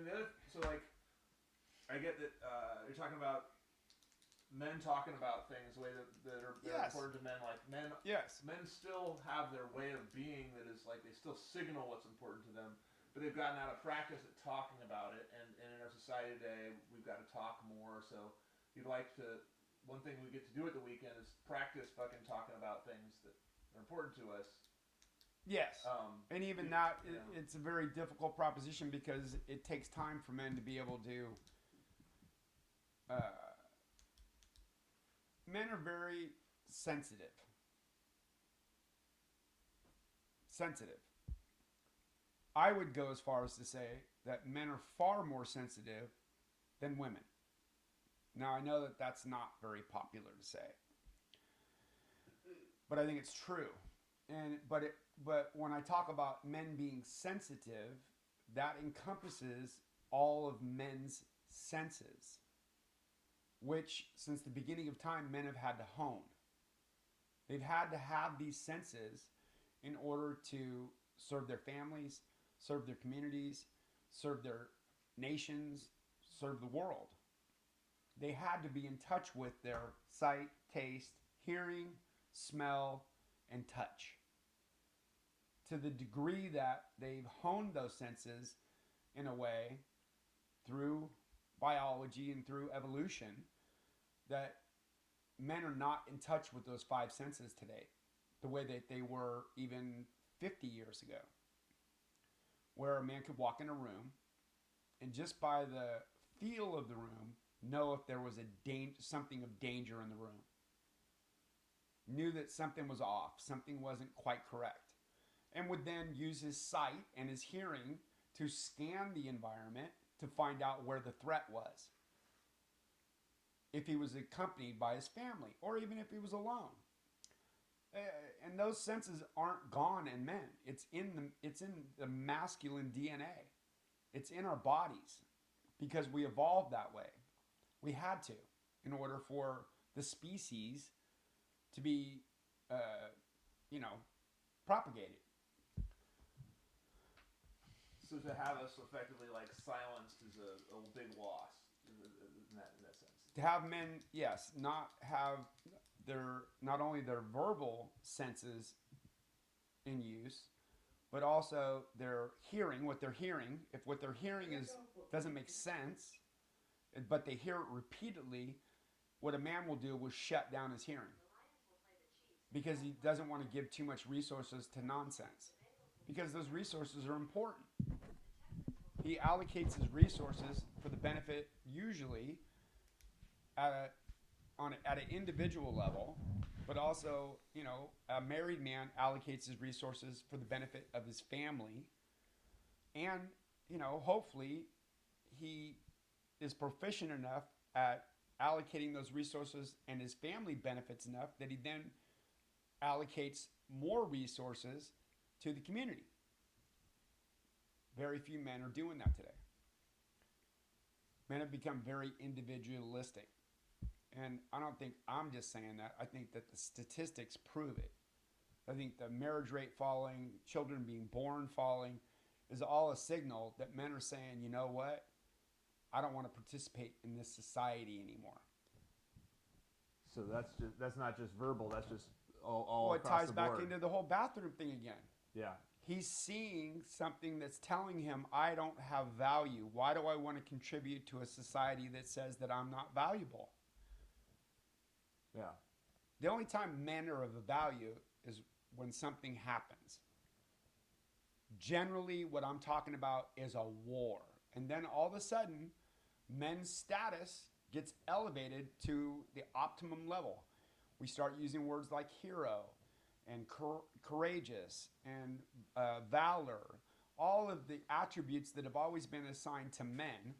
then the other, so like, I get that you're talking about men talking about things the way that are Yes. important to men. Like Yes. men still have their way of being that is like they still signal what's important to them, but they've gotten out of practice at talking about it. And in our society today, we've got to talk more. So you'd like to. One thing we get to do at the weekend is practice fucking talking about things that are important to us. Yes. And even that, you know, it's a very difficult proposition because it takes time for men to be able to. Uh, Men are very sensitive. Sensitive. I would go as far as to say that men are far more sensitive than women. Now, I know that that's not very popular to say, but I think it's true. But when I talk about men being sensitive, that encompasses all of men's senses, which since the beginning of time men have had to hone. They've had to have these senses in order to serve their families, serve their communities, serve their nations, serve the world. They had to be in touch with their sight, taste, hearing, smell, and touch. To the degree that they've honed those senses in a way through biology and through evolution, that men are not in touch with those five senses today the way that they were even 50 years ago, where a man could walk in a room and just by the feel of the room know if there was something of danger in the room, knew that something was off, something wasn't quite correct, and would then use his sight and his hearing to scan the environment to find out where the threat was, if he was accompanied by his family or even if he was alone. And those senses aren't gone in men. It's in the masculine DNA. It's in our bodies because we evolved that way. We had to in order for the species to be, propagated. So to have us effectively like silenced is a big loss in that sense. To have men, yes, not have not only their verbal senses in use, but also their hearing, what they're hearing. If what they're hearing doesn't make sense, but they hear it repeatedly, what a man will do will shut down his hearing because he doesn't want to give too much resources to nonsense, because those resources are important. He allocates his resources for the benefit, usually at an individual level, but also, a married man allocates his resources for the benefit of his family, and hopefully he is proficient enough at allocating those resources and his family benefits enough that he then allocates more resources to the community. Very few men are doing that today. Men have become very individualistic. And I don't think I'm just saying that. I think that the statistics prove it. I think the marriage rate falling, children being born falling, is all a signal that men are saying, you know what? I don't want to participate in this society anymore. So that's not just verbal. That's just all Well, it across ties the back board. into the whole bathroom thing again. Yeah. He's seeing something that's telling him, I don't have value. Why do I want to contribute to a society that says that I'm not valuable? Yeah. The only time men are of value is when something happens. Generally, what I'm talking about is a war. And then all of a sudden, men's status gets elevated to the optimum level. We start using words like hero and courageous and valor. All of the attributes that have always been assigned to men,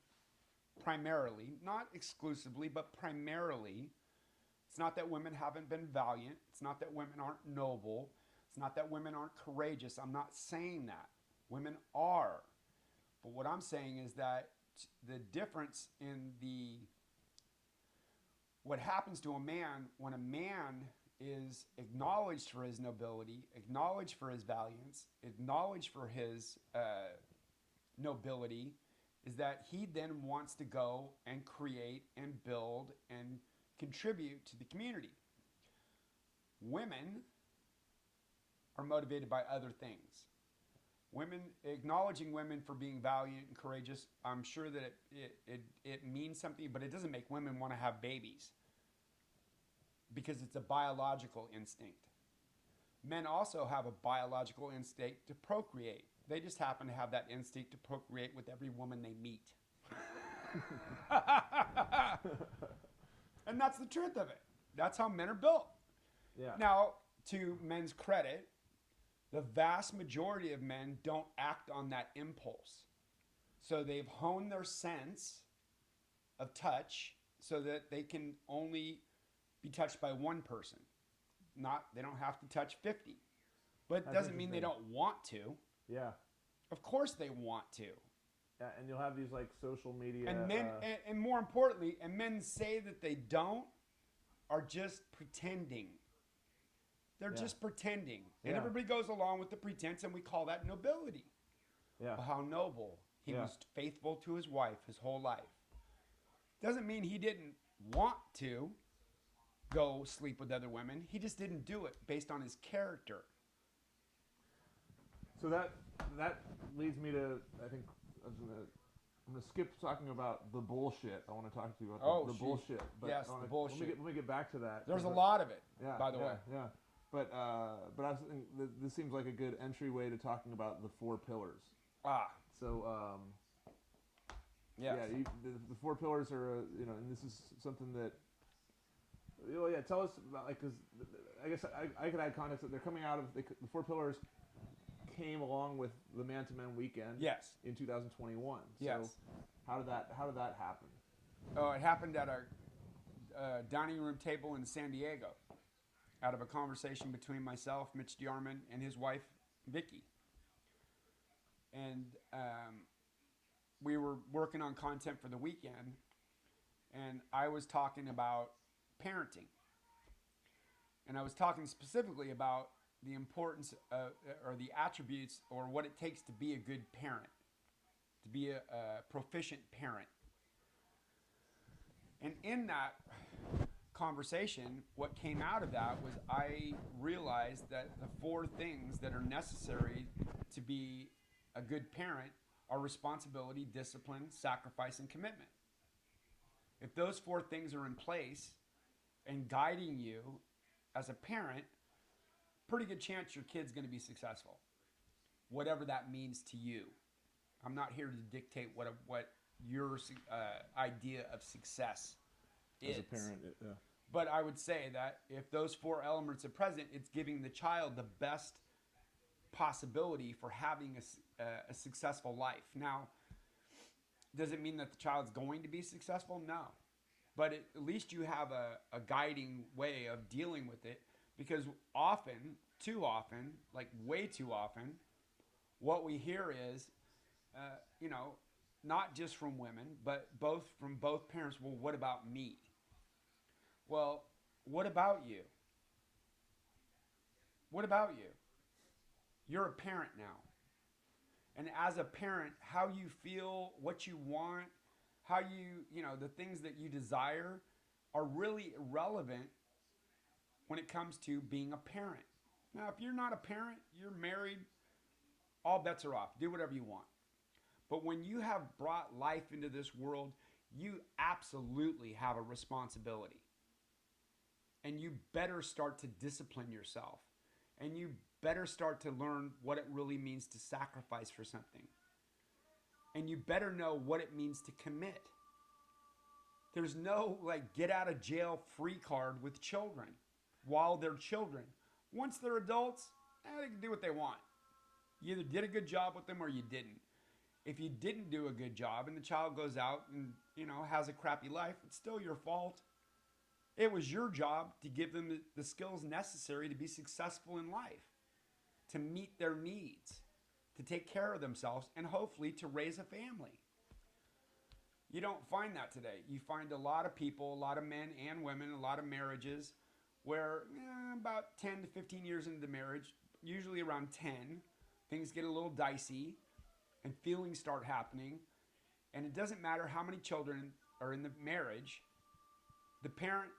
primarily, not exclusively, but primarily. It's not that women haven't been valiant. It's not that women aren't noble. It's not that women aren't courageous. I'm not saying that. Women are. But what I'm saying is that the difference in what happens to a man when a man is acknowledged for his nobility, acknowledged for his valiance, acknowledged for his nobility, is that he then wants to go and create and build and contribute to the community. Women are motivated by other things. Women, acknowledging women for being valiant and courageous, I'm sure that it means something, but it doesn't make women want to have babies because it's a biological instinct. Men also have a biological instinct to procreate. They just happen to have that instinct to procreate with every woman they meet. And that's the truth of it. That's how men are built. Yeah. Now, to men's credit, the vast majority of men don't act on that impulse. So they've honed their sense of touch so that they can only be touched by one person. They don't have to touch 50. But it doesn't mean they don't want to. Yeah. Of course they want to. Yeah, and you'll have these like social media And men, and more importantly, and men say that they don't, are just pretending. They're just pretending. And everybody goes along with the pretense, and we call that nobility. Yeah. Well, how noble. He was faithful to his wife his whole life. Doesn't mean he didn't want to go sleep with other women. He just didn't do it based on his character. So that leads me to, I think I'm gonna skip talking about the bullshit. I want to talk to you about the bullshit. But yes, the bullshit. Let me get back to that. There's a lot of it, by the way. Yeah. But I was thinking this seems like a good entryway to talking about the 4 pillars. So yes. The 4 pillars are and this is something that. Tell us about, like, because I guess I could add context that they're coming out of the 4 pillars came along with the Man to Men weekend. Yes. In 2021. Yes. So how did that happen? Oh, it happened at a dining room table in San Diego, out of a conversation between myself, Mitch DeArmond, and his wife, Vicky. And we were working on content for the weekend, and I was talking about parenting. And I was talking specifically about the importance or the attributes or what it takes to be a good parent, to be a proficient parent. And in that conversation, what came out of that was I realized that the 4 things that are necessary to be a good parent are responsibility, discipline, sacrifice, and commitment. If those 4 things are in place and guiding you as a parent, pretty good chance your kid's going to be successful, whatever that means to you. I'm not here to dictate what your idea of success is. As a parent, But I would say that if those 4 elements are present, it's giving the child the best possibility for having a successful life. Now, does it mean that the child's going to be successful? No. But at least you have a guiding way of dealing with it, because often, too often, like way too often, what we hear is, not just from women, but from both parents, well, what about me? Well, what about you? What about you? You're a parent now. And as a parent, how you feel, what you want, how the things that you desire are really irrelevant when it comes to being a parent. Now, if you're not a parent, you're married, all bets are off. Do whatever you want. But when you have brought life into this world, you absolutely have a responsibility. And you better start to discipline yourself. And you better start to learn what it really means to sacrifice for something. And you better know what it means to commit. There's no get out of jail free card with children while they're children. Once they're adults, they can do what they want. You either did a good job with them or you didn't. If you didn't do a good job and the child goes out and has a crappy life, it's still your fault. It was your job to give them the skills necessary to be successful in life, to meet their needs, to take care of themselves, and hopefully to raise a family. You don't find that today. You find a lot of people, a lot of men and women, a lot of marriages where about 10 to 15 years into the marriage, usually around 10, things get a little dicey and feelings start happening. And it doesn't matter how many children are in the marriage, the parent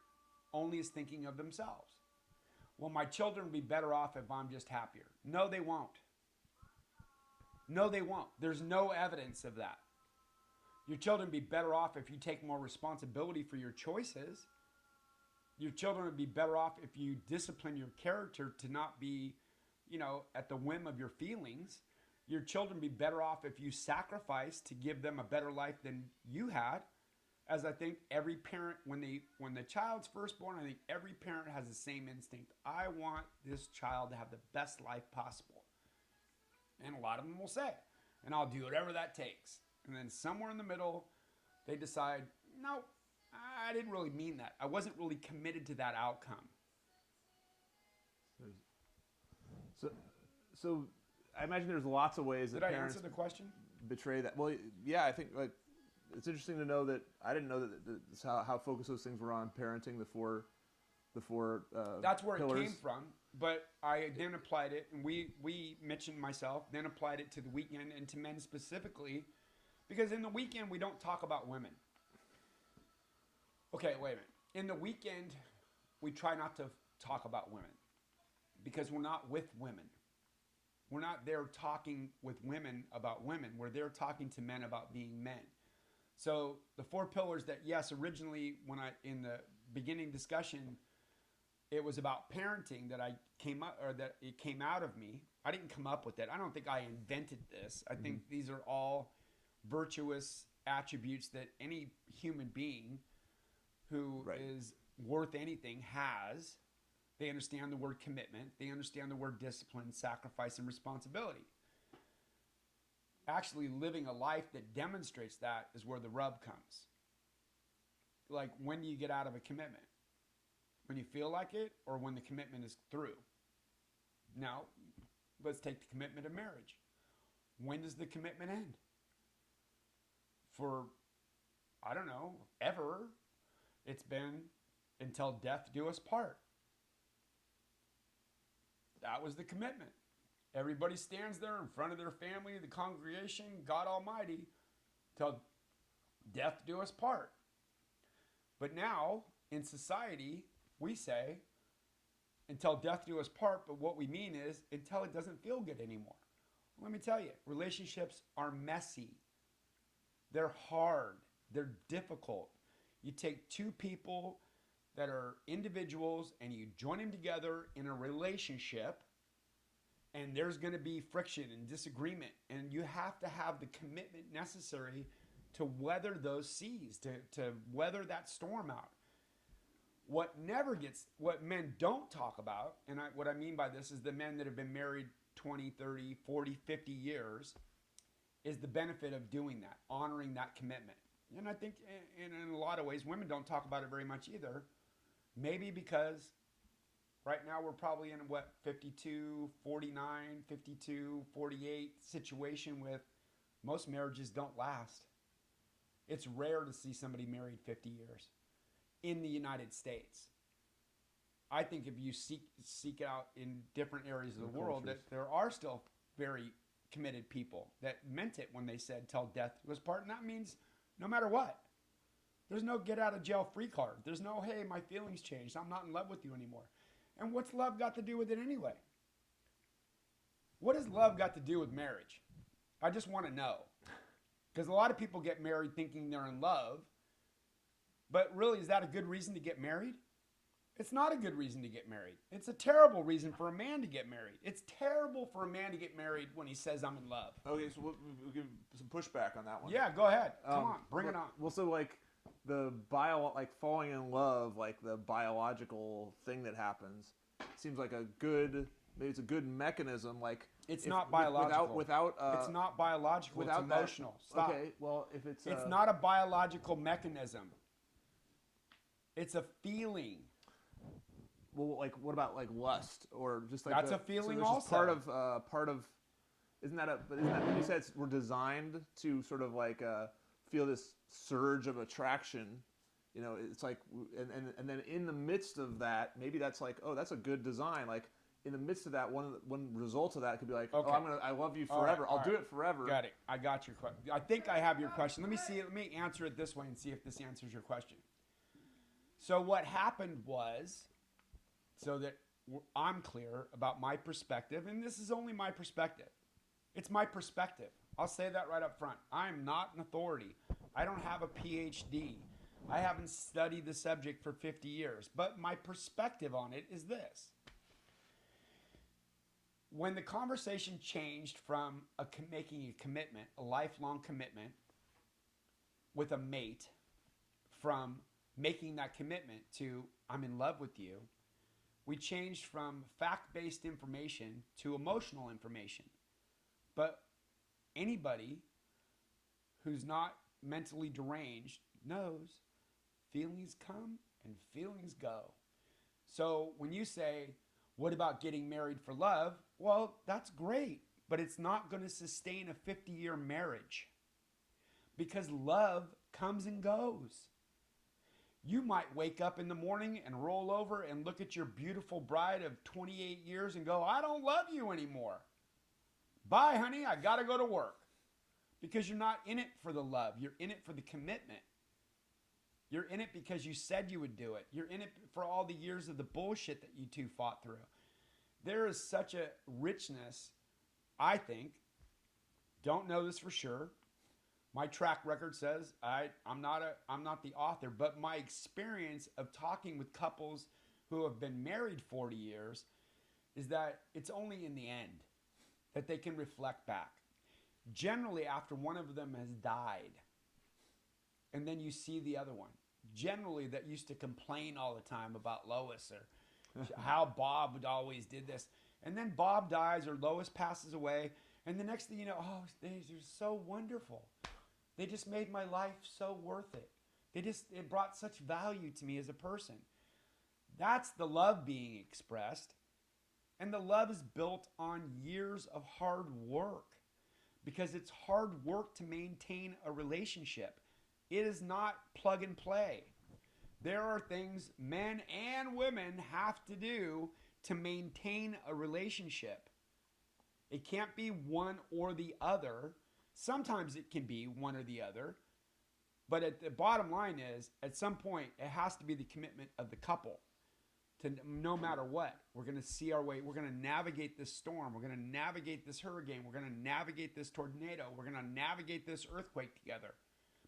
only is thinking of themselves. Well, my children will be better off if I'm just happier. No, they won't. No, they won't. There's no evidence of that. Your children will be better off if you take more responsibility for your choices. Your children would be better off if you discipline your character to not be, at the whim of your feelings. Your children would be better off if you sacrifice to give them a better life than you had. As I think every parent, when the child's first born, I think every parent has the same instinct. I want this child to have the best life possible. And a lot of them will say, and I'll do whatever that takes. And then somewhere in the middle, they decide, no, I didn't really mean that. I wasn't really committed to that outcome. So I imagine there's lots of ways that Did I parents answer the question? betray that. Well, yeah, I think it's interesting to know that I didn't know that how focused those things were on parenting, the four that's where pillars. It came from. But I then applied it, and we mentioned myself, then applied it to the weekend and to men specifically, because in the weekend we don't talk about women. Okay, wait a minute. In the weekend, we try not to talk about women because we're not with women. We're not there talking with women about women. We're there talking to men about being men. So the four pillars that, yes, originally in the beginning discussion, it was about parenting that that it came out of me. I didn't come up with it. I don't think I invented this. I think these are all virtuous attributes that any human being who is worth anything has. They understand the word commitment. They understand the word discipline, sacrifice, and responsibility. Actually living a life that demonstrates that is where the rub comes. Like, when do you get out of a commitment? When you feel like it, or when the commitment is through? Now, let's take the commitment of marriage. When does the commitment end? For, I don't know, ever. It's been until death do us part. That was the commitment. Everybody stands there in front of their family, the congregation, God Almighty, till death do us part. But now, in society, we say, until death do us part, but what we mean is, until it doesn't feel good anymore. Let me tell you, relationships are messy. They're hard. They're difficult. You take two people that are individuals and you join them together in a relationship, and there's going to be friction and disagreement, and you have to have the commitment necessary to weather those seas, to weather that storm out. What men don't talk about, and what I mean by this is the men that have been married 20, 30, 40, 50 years, is the benefit of doing that, honoring that commitment. And I think in a lot of ways, women don't talk about it very much either. Maybe because right now we're probably in 52, 49, 52, 48 situation with most marriages don't last. It's rare to see somebody married 50 years in the United States. I think if you seek out in different areas of the world, that there are still very committed people that meant it when they said till death was part. And that means no matter what. There's no get out of jail free card. There's no, hey, my feelings changed. I'm not in love with you anymore. And what's love got to do with it anyway? What has love got to do with marriage? I just want to know. Because a lot of people get married thinking they're in love. But really, is that a good reason to get married? It's not a good reason to get married. It's a terrible reason for a man to get married. It's terrible for a man to get married when he says, I'm in love. Okay, so we'll give some pushback on that one. Yeah, go ahead. Come on, bring it on. Well, so like falling in love, like the biological thing that happens, seems like maybe it's a good mechanism. Like it's not biological. Without it's not biological. It's emotional. Stop. Okay, well if it's not a biological mechanism. It's a feeling. Well, like what about like lust or just like that's a feeling so also. Part of isn't that when you said we're designed to sort of like feel this surge of attraction, you know, it's like and then in the midst of that, maybe that's like, oh, that's a good design. Like in the midst of that, one result of that could be like, Okay. oh, I love you forever. I'll do it forever. Got it. I got your question. I think I have your question. Let me answer it this way and see if this answers your question. So what happened was, so that I'm clear about my perspective, and this is only my perspective. It's my perspective. I'll say that right up front. I'm not an authority. I don't have a PhD. I haven't studied the subject for 50 years. But my perspective on it is this. When the conversation changed from making a commitment, a lifelong commitment with a mate, from making that commitment to I'm in love with you, we changed from fact-based information to emotional information. But anybody who's not mentally deranged knows feelings come and feelings go. So when you say, what about getting married for love? Well, that's great, but it's not going to sustain a 50-year marriage because love comes and goes. You might wake up in the morning and roll over and look at your beautiful bride of 28 years and go, I don't love you anymore. Bye, honey, I got to go to work. Because you're not in it for the love. You're in it for the commitment. You're in it because you said you would do it. You're in it for all the years of the bullshit that you two fought through. There is such a richness, I think. Don't know this for sure. My track record says I'm not the author, but my experience of talking with couples who have been married 40 years is that it's only in the end that they can reflect back. Generally, after one of them has died, and then you see the other one. Generally, that used to complain all the time about Lois or how Bob always did this. And then Bob dies or Lois passes away, and the next thing you know, oh, they're so wonderful. They just made my life so worth it. It brought such value to me as a person. That's the love being expressed. And the love is built on years of hard work because it's hard work to maintain a relationship. It is not plug and play. There are things men and women have to do to maintain a relationship. It can't be one or the other. Sometimes it can be one or the other. But at the bottom line is, at some point, it has to be the commitment of the couple. To no matter what, we're going to see our way. We're going to navigate this storm. We're going to navigate this hurricane. We're going to navigate this tornado. We're going to navigate this earthquake together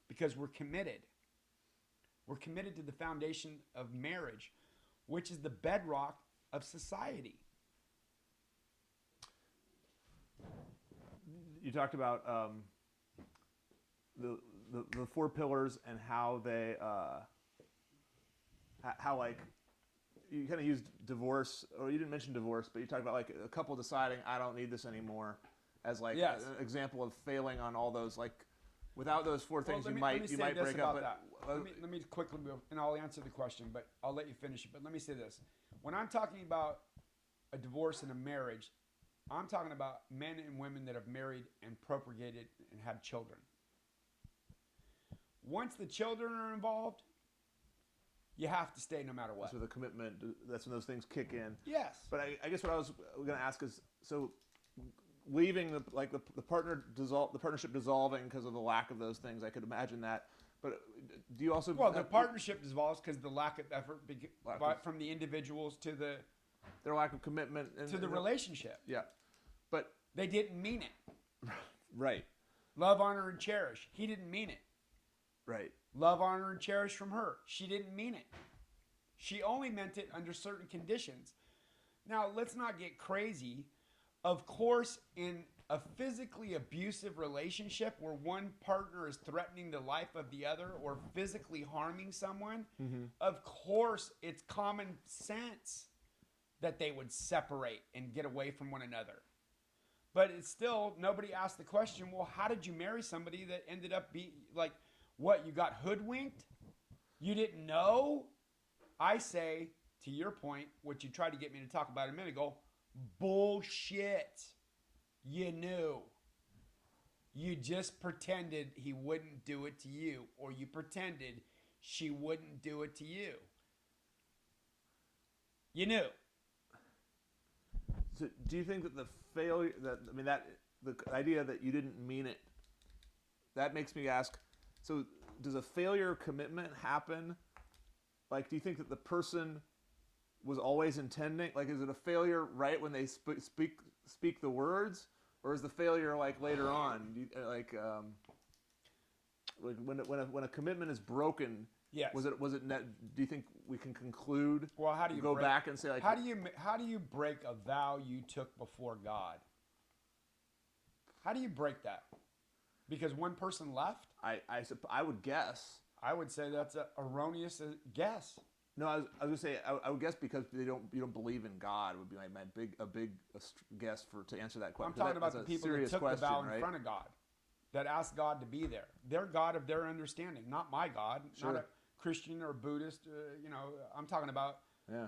because we're committed. We're committed to the foundation of marriage, which is the bedrock of society. You talked about the four pillars and how they how like you kind of used divorce, or you didn't mention divorce, but you talked about like a couple deciding I don't need this anymore as like an example of failing on all those, like without those four things you might break up. Let me quickly move, and I'll answer the question, but I'll let you finish it. But let me say this: when I'm talking about a divorce and a marriage, I'm talking about men and women that have married and procreated and had children. Once the children are involved, you have to stay no matter what. So the commitment, that's when those things kick in. Yes. But I guess what I was going to ask is, so leaving the partnership dissolving because of the lack of those things, I could imagine that. But do you also... Well, the partnership dissolves because the lack of effort from the individuals to their lack of commitment. To the relationship. Yeah. But... They didn't mean it. Right. Love, honor, and cherish. He didn't mean it. Right. Love, honor, and cherish from her. She didn't mean it. She only meant it under certain conditions. Now, let's not get crazy. Of course, in a physically abusive relationship where one partner is threatening the life of the other or physically harming someone, of course, it's common sense that they would separate and get away from one another. But it's still, nobody asked the question, well, how did you marry somebody that ended up being, like, what, you got hoodwinked? You didn't know? I say, to your point, what you tried to get me to talk about a minute ago, bullshit. You knew. You just pretended he wouldn't do it to you, or you pretended she wouldn't do it to you. You knew. So do you think that the failure that the idea that you didn't mean it, that makes me ask, so does a failure commitment happen? Like, do you think that the person was always intending, like, is it a failure right when they speak the words, or is the failure like later on? Do you, when a commitment is broken, Yes. was it net, do you think we can conclude? Well, how do you go back and say, like, how do you break a vow you took before God? How do you break that? Because one person left? I would guess. I would say that's an erroneous guess. No, I was gonna say I would guess because you don't believe in God would be my big guess to answer that question. I'm talking about the people that took the vow in front of God, that asked God to be there. Their God of their understanding, not my God, sure. Not a Christian or Buddhist. I'm talking about. Yeah.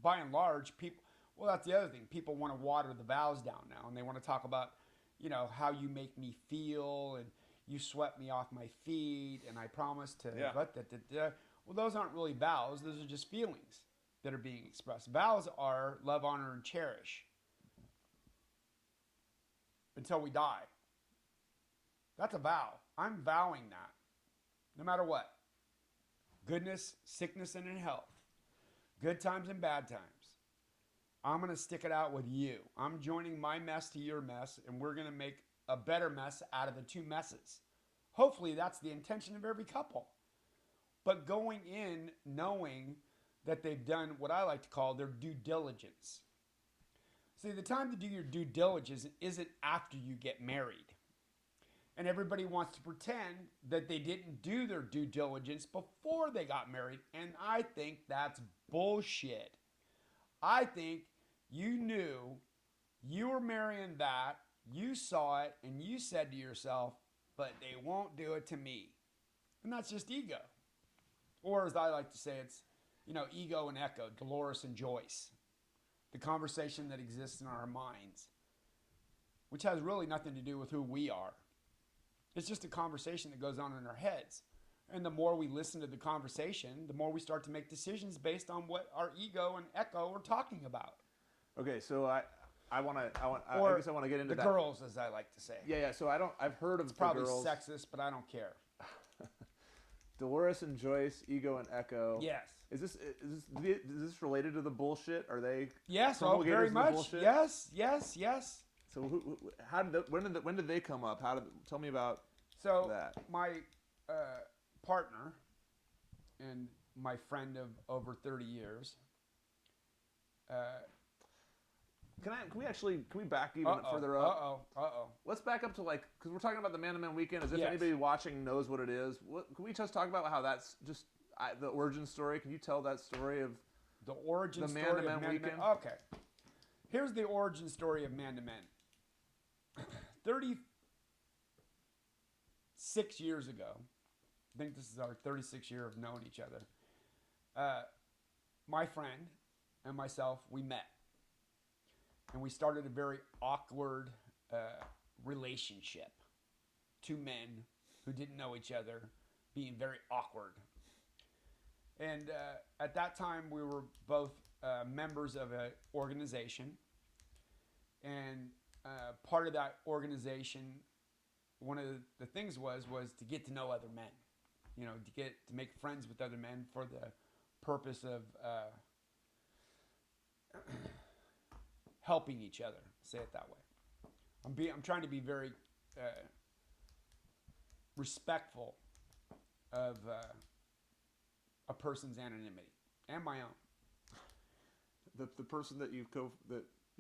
By and large, people. Well, that's the other thing. People want to water the vows down now, and they want to talk about, how you make me feel, and you swept me off my feet, and I promised to. Yeah. Well, those aren't really vows. Those are just feelings that are being expressed. Vows are love, honor, and cherish until we die. That's a vow. I'm vowing that. No matter what. Goodness, sickness, and in health. Good times and bad times. I'm going to stick it out with you. I'm joining my mess to your mess, and we're going to make a better mess out of the two messes. Hopefully, that's the intention of every couple. But going in knowing that they've done what I like to call their due diligence. See, the time to do your due diligence isn't after you get married. And everybody wants to pretend that they didn't do their due diligence before they got married. And I think that's bullshit. I think you knew you were marrying that, you saw it, and you said to yourself, but they won't do it to me. And that's just ego. Or as I like to say, it's, ego and echo, Dolores and Joyce. The conversation that exists in our minds, which has really nothing to do with who we are. It's just a conversation that goes on in our heads. And the more we listen to the conversation, the more we start to make decisions based on what our ego and echo are talking about. Okay, so I guess I want to get into the girls, as I like to say. Yeah. So I've heard of it's probably girls. Sexist, but I don't care. Dolores and Joyce, ego and echo. Yes. Is this related to the bullshit? Are they? Yes. Oh, very much. Yes. So when did they come up? Tell me about that. My partner and my friend of over 30 years. Can we back even further up? Let's back up to because we're talking about the Man-to-Man weekend as if anybody watching knows what it is. Can we just talk about how that's just the origin story? Can you tell that story of the origin story Man-to-Man of Man-to-Man weekend? Okay. Here's the origin story of Man-to-Man. 36 years ago, I think this is our 36th year of knowing each other, my friend and myself, we met. And we started a very awkward relationship. Two men who didn't know each other being very awkward. And at that time, we were both members of an organization. And part of that organization, one of the things was to get to know other men. To make friends with other men for the purpose of helping each other. Say it that way. I'm trying to be very respectful of a person's anonymity and my own. The person that your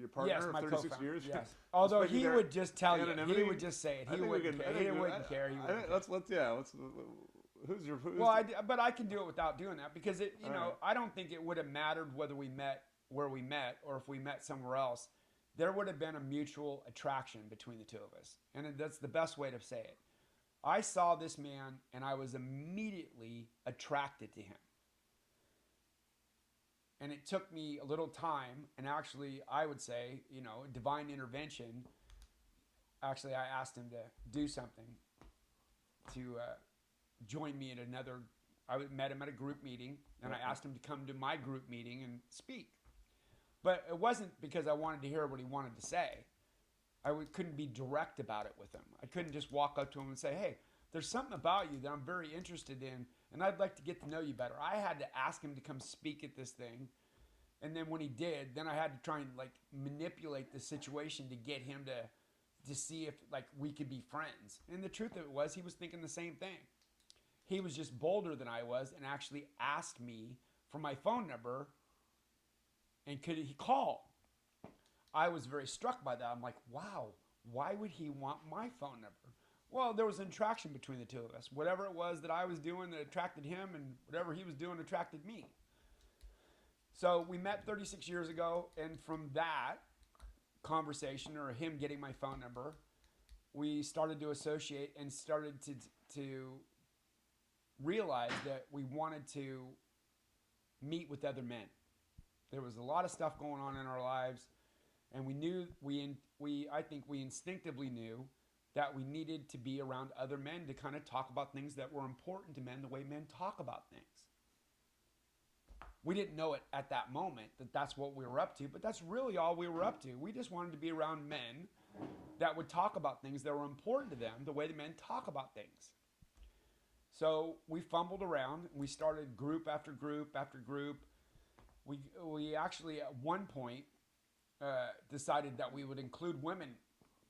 partner yes, of my 36 co-founder, years. Yes. Although he would just tell you, he would just say it. He wouldn't care. But I can do it without doing that because I don't think it would have mattered whether we met where we met or if we met somewhere else. There would have been a mutual attraction between the two of us. And that's the best way to say it. I saw this man and I was immediately attracted to him. And it took me a little time, and actually, I would say, divine intervention. Actually, I asked him to do something to join me at another. I met him at a group meeting, and I asked him to come to my group meeting and speak. But it wasn't because I wanted to hear what he wanted to say. Couldn't be direct about it with him. I couldn't just walk up to him and say, hey, there's something about you that I'm very interested in, and I'd like to get to know you better. I had to ask him to come speak at this thing. And then when he did, then I had to try and like manipulate the situation to get him to see if like we could be friends. And the truth of it was he was thinking the same thing. He was just bolder than I was and actually asked me for my phone number and could he call. I was very struck by that. I'm like, wow, why would he want my phone number? Well, there was an attraction between the two of us. Whatever it was that I was doing that attracted him and whatever he was doing attracted me. So we met 36 years ago, and from that conversation or him getting my phone number, we started to associate and started to realize that we wanted to meet with other men. There was a lot of stuff going on in our lives, and we knew I think we instinctively knew that we needed to be around other men to kind of talk about things that were important to men the way men talk about things. We didn't know it at that moment that that's what we were up to, but that's really all we were up to. We just wanted to be around men that would talk about things that were important to them the way the men talk about things. So we fumbled around. We started group after group after group. We actually at one point decided that we would include women,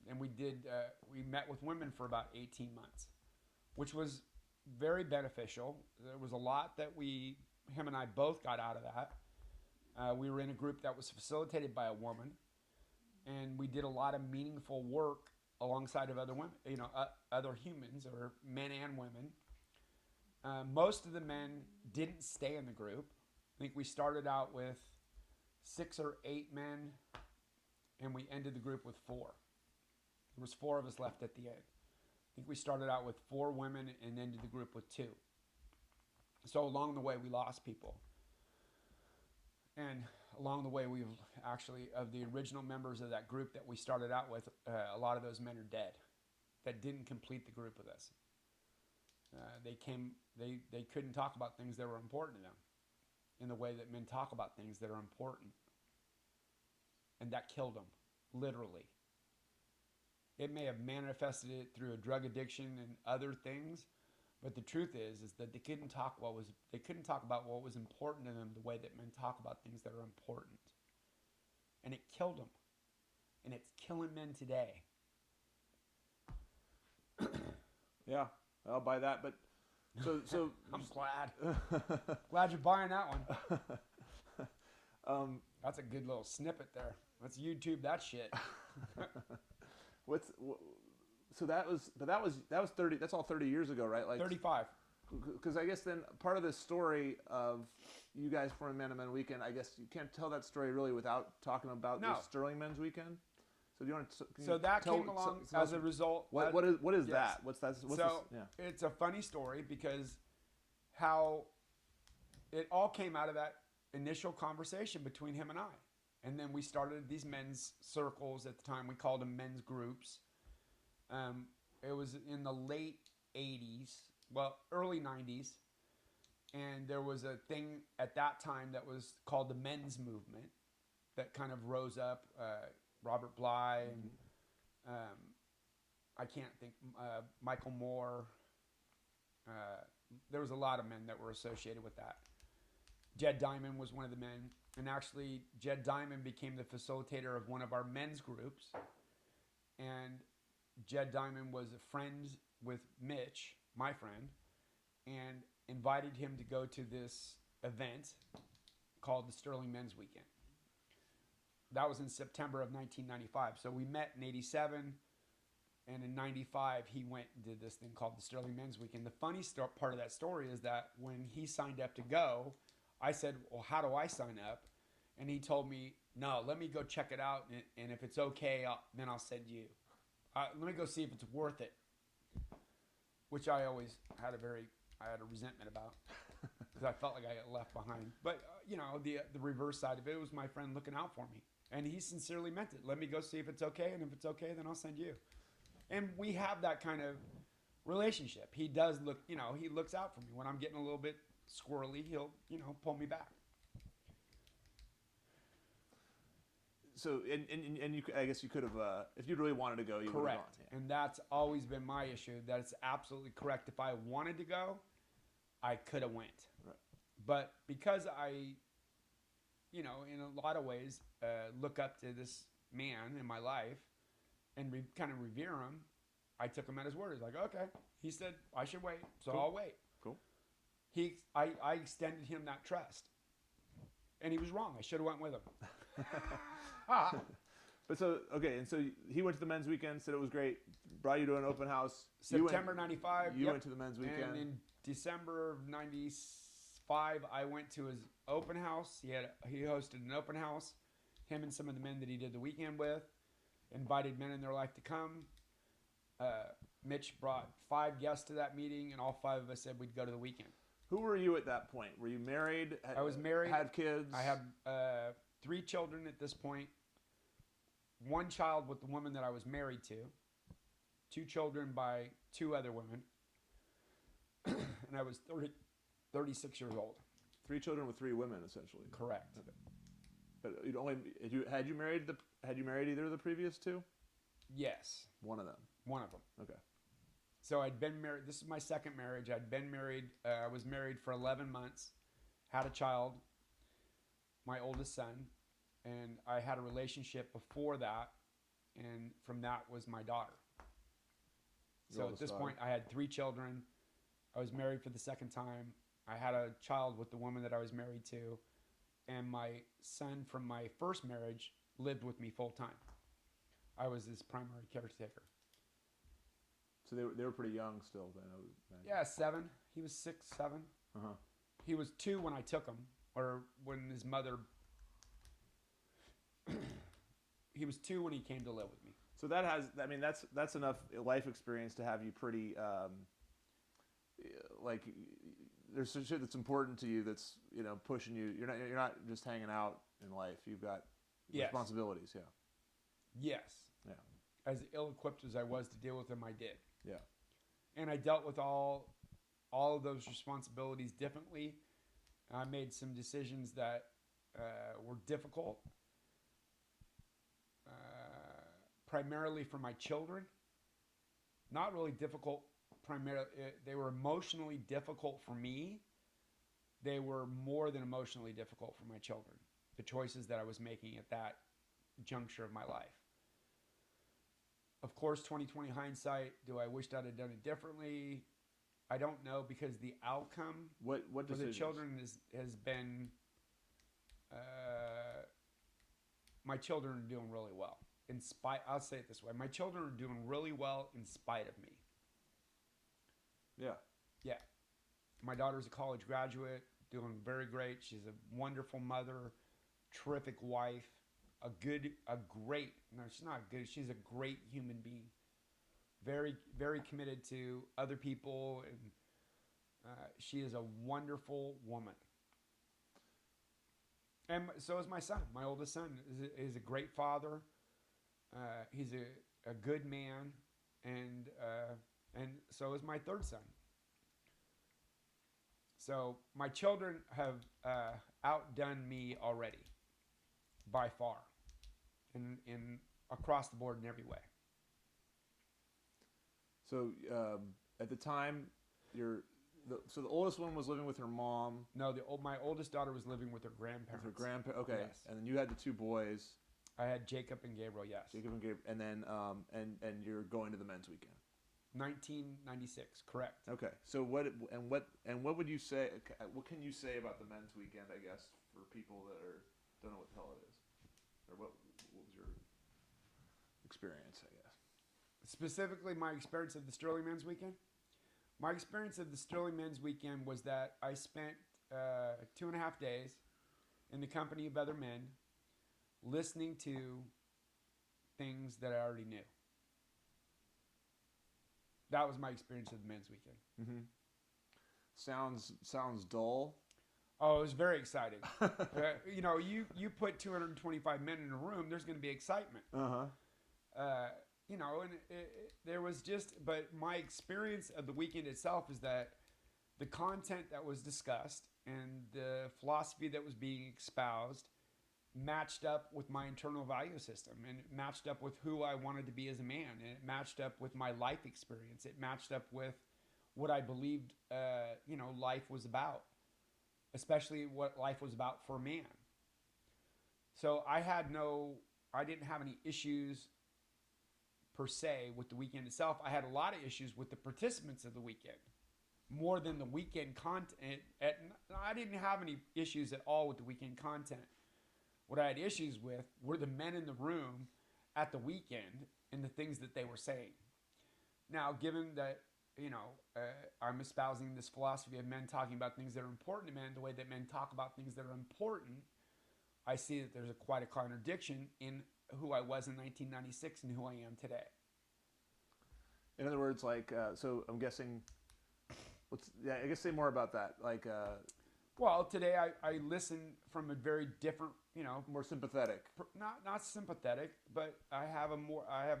and we did. We met with women for about 18 months, which was very beneficial. There was a lot that him and I both got out of that. We were in a group that was facilitated by a woman, and we did a lot of meaningful work alongside of other women, other humans or men and women. Most of the men didn't stay in the group. I think we started out with 6 or 8 men, and we ended the group with 4. There was 4 of us left at the end. I think we started out with 4 women and ended the group with 2. So along the way, we lost people. And along the way, we've actually, of the original members of that group that we started out with, a lot of those men are dead that didn't complete the group with us. They couldn't talk about things that were important to them in the way that men talk about things that are important. And that killed them, literally. It may have manifested it through a drug addiction and other things, but the truth is that they couldn't talk about what was important to them the way that men talk about things that are important. And it killed them. And it's killing men today. Yeah, I'll buy that. But so I'm glad you're buying that one. That's a good little snippet there. Let's YouTube that shit. So that was 30. That's all 30 years ago, right? Like 35. Because I guess then part of the story of you guys forming Man to Men Weekend, I guess you can't tell that story really without talking about the Sterling Men's Weekend. So do you want to? So that came along as a result. What is that? What's that? It's a funny story because how it all came out of that initial conversation between him and I. And then we started these men's circles at the time. We called them men's groups. It was in the late 80s, well, early 90s. And there was a thing at that time that was called the men's movement that kind of rose up. Robert Bly and I can't think, Michael Moore. There was a lot of men that were associated with that. Jed Diamond was one of the men. And actually, Jed Diamond became the facilitator of one of our men's groups. And Jed Diamond was a friend with Mitch, my friend, and invited him to go to this event called the Sterling Men's Weekend. That was in September of 1995. So we met in 87, and in 95, he went and did this thing called the Sterling Men's Weekend. The funny part of that story is that when he signed up to go, I said, well, how do I sign up? And he told me, no, let me go check it out, and if it's okay, then I'll send you. Let me go see if it's worth it, which I always had a resentment about because I felt like I got left behind. But, the reverse side of it was my friend looking out for me. And he sincerely meant it. Let me go see if it's okay, and if it's okay, then I'll send you. And we have that kind of relationship. He does look, he looks out for me. When I'm getting a little bit squirrely, he'll, pull me back. So and you, I guess you could have, if you really wanted to go, you would have Correct. gone. Yeah. And that's always been my issue. That it's absolutely correct. If I wanted to go, I could have went. Right. But because I, in a lot of ways, look up to this man in my life and kind of revere him, I took him at his word. He's like, okay. He said I should wait, so Cool. I'll wait. Cool. I extended him that trust, and he was wrong. I should have went with him. But so okay, and so he went to the men's weekend, said it was great, brought you to an open house. September '95. You went to the men's weekend, and in December of '95, I went to his open house. He hosted an open house. Him and some of the men that he did the weekend with invited men in their life to come. Mitch brought 5 guests to that meeting, and all 5 of us said we'd go to the weekend. Who were you at that point? Were you married? I was married. Had kids? I had 3 children at this point. 1 child with the woman that I was married to. 2 children by 2 other women. And I was 36 years old. 3 children with 3 women, essentially. Correct. Okay. But had you married either of the previous 2? Yes. One of them. One of them. Okay. So I'd been married. This is my second marriage. I'd been married. I was married for 11 months. Had a child, my oldest son, and I had a relationship before that, and from that was my daughter. So at this point, I had 3 children. I was married for the second time. I had a child with the woman that I was married to, and my son from my first marriage lived with me full time. I was his primary caretaker. So they were pretty young still then. Yeah, 7. He was 6, 7. Uh-huh. He was 2 when I took him, or when his mother. He was 2 when he came to live with me. So that's enough life experience to have you pretty like there's some shit that's important to you that's pushing you. You're not just hanging out in life. You've got responsibilities. Yeah. Yes. Yeah. As ill-equipped as I was to deal with them, I did. Yeah. And I dealt with all of those responsibilities differently. I made some decisions that were difficult, primarily for my children. Not really difficult. Primarily, they were emotionally difficult for me. They were more than emotionally difficult for my children. The choices that I was making at that juncture of my life. Of course, 20/20 hindsight, do I wish I'd have done it differently? I don't know, because the outcome what for the children has been, my children are doing really well. I'll say it this way. My children are doing really well in spite of me. Yeah. Yeah. My daughter's a college graduate, doing very great. She's a wonderful mother, terrific wife. She's a great human being. Very, very committed to other people, and she is a wonderful woman. And so is my son. My oldest son is a great father. He's a good man, and so is my third son. So my children have outdone me already, by far. In across the board in every way. So at the time, the oldest one was living with her mom. No, my oldest daughter was living with her grandparents. With her grandparents. Okay. Yes. And then you had the 2 boys. I had Jacob and Gabriel. Yes. Jacob and Gabriel, and then and you're going to the men's weekend. 1996, correct. Okay. So what would you say? What can you say about the men's weekend? I guess for people that don't know what the hell it is, or what was your experience? I guess Specifically, my experience of the Sterling Men's Weekend. My experience of the Sterling Men's Weekend was that I spent 2.5 days in the company of other men, listening to things that I already knew. That was my experience of the men's weekend. Mm-hmm. Sounds dull. Oh, it was very exciting. You put 225 men in a room, there's going to be excitement. And there was but my experience of the weekend itself is that the content that was discussed and the philosophy that was being espoused matched up with my internal value system, and it matched up with who I wanted to be as a man, and it matched up with my life experience. It matched up with what I believed, life was about, especially what life was about for a man. So I didn't have any issues per se with the weekend itself. I had a lot of issues with the participants of the weekend, more than the weekend content. I didn't have any issues at all with the weekend content. What I had issues with were the men in the room at the weekend and the things that they were saying. Now, given that, I'm espousing this philosophy of men talking about things that are important to men, the way that men talk about things that are important, I see that there's quite a contradiction in who I was in 1996 and who I am today. In other words, so I'm guessing, I guess say more about that. Well, today I listen from a very different, more sympathetic. Not sympathetic, but I have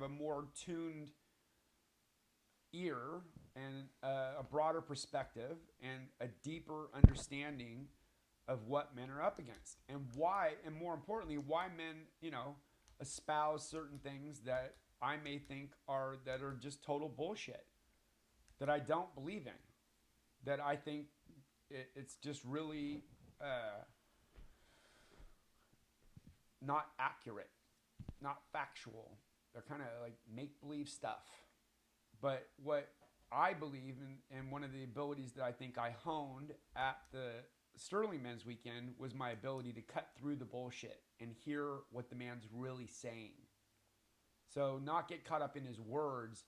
a more tuned ear and a broader perspective and a deeper understanding of what men are up against, and why, and more importantly, why men, espouse certain things that I may think are just total bullshit, that I don't believe in, that I think it's just really not accurate, not factual. They're kind of like make-believe stuff. But what I believe in, and one of the abilities that I think I honed at the Sterling Men's Weekend, was my ability to cut through the bullshit and hear what the man's really saying. So not get caught up in his words,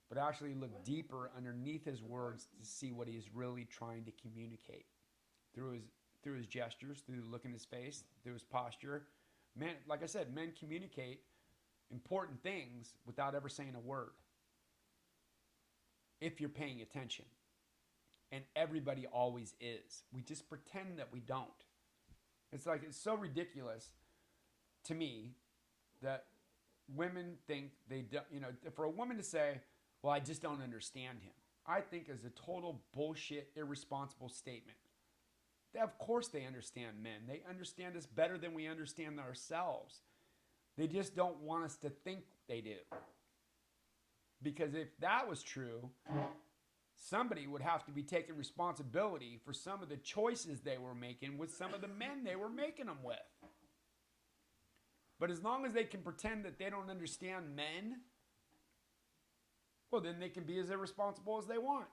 but actually look deeper underneath his words to see what he is really trying to communicate through his gestures, through the look in his face, through his posture. Men, like I said, men communicate important things without ever saying a word, if you're paying attention. And everybody always is. We just pretend that we don't. It's so ridiculous to me that women think they don't, for a woman to say, well, I just don't understand him, I think is a total bullshit, irresponsible statement. Of course they understand men. They understand us better than we understand ourselves. They just don't want us to think they do. Because if that was true, somebody would have to be taking responsibility for some of the choices they were making with some of the men they were making them with. But as long as they can pretend that they don't understand men, well, then they can be as irresponsible as they want.